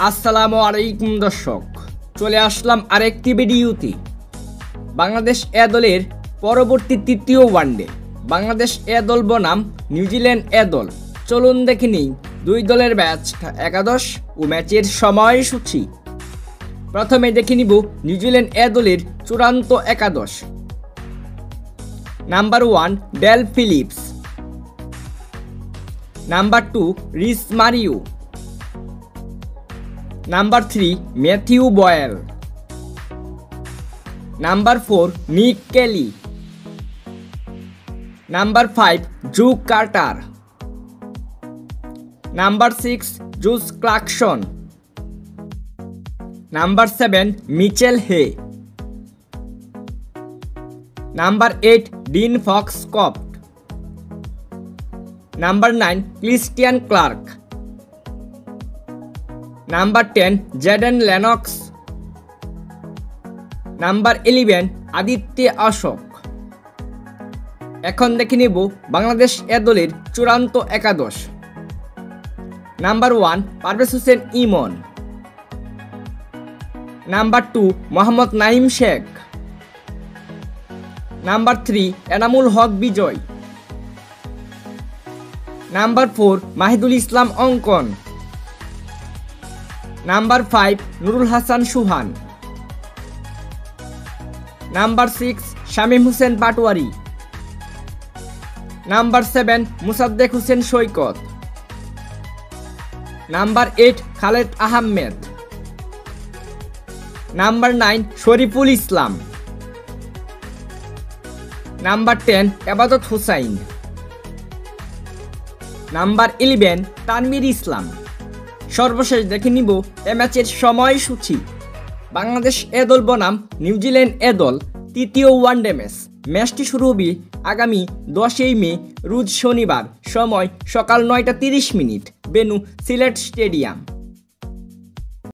আসসালামু আলাইকুম দর্শক, চলে আসলাম আরেকটি ভিডিওতে। বাংলাদেশ এ দলের পরবর্তী তৃতীয় ওয়ানডে। বাংলাদেশ এ দল বনাম নিউজিল্যান্ড এ দল। চলুন দেখে নিই দুই দলের ম্যাচ একাদশ ও ম্যাচের সময়সূচি। প্রথমে দেখে নিব নিউজিল্যান্ড এ দলের চূড়ান্ত একাদশ। Number 1 Dale Phillips, number 2 Rhys Mariu, number 3 Matthew Boyle, number 4 Nick Kelly, number 5 Joe Carter, number 6 Josh Clarkson, number 7 Mitchell Hay, number 8 Dean Foxcroft, number 9 Christian Clarke, number 10 Jayden Lennox, number 11 Aditya Ashok. এখন দেখে নিব Bangladesh A দলের চূড়ান্ত একাদশ। Number 1 Parvez Hossain Emon, number 2 Mohammad Naim Sheikh, number 3 Enamul হক বিজয়, number 4 Mahidul ইসলাম অঙ্কন, number 5 Nurul Hasan সুহান, number 6 Shamim Hossain Patwari, number 7 Mosaddek Hossain সৈকত, number 8 Khaled Ahmed, number 9 Shariful Islam, number 10 এবাদত Hussain, number 11 Tanvir ইসলাম। সর্বশেষ দেখে নিব এ ম্যাচের সময়সূচি। বাংলাদেশ এ দল বনাম নিউজিল্যান্ড এ দল তৃতীয় ওয়ানডে ম্যাচ। ম্যাচটি শুরু হবে আগামী 10 মে রোজ শনিবার, সময় সকাল 9টা 30 মিনিট, ভেন্যু সিলেট স্টেডিয়াম।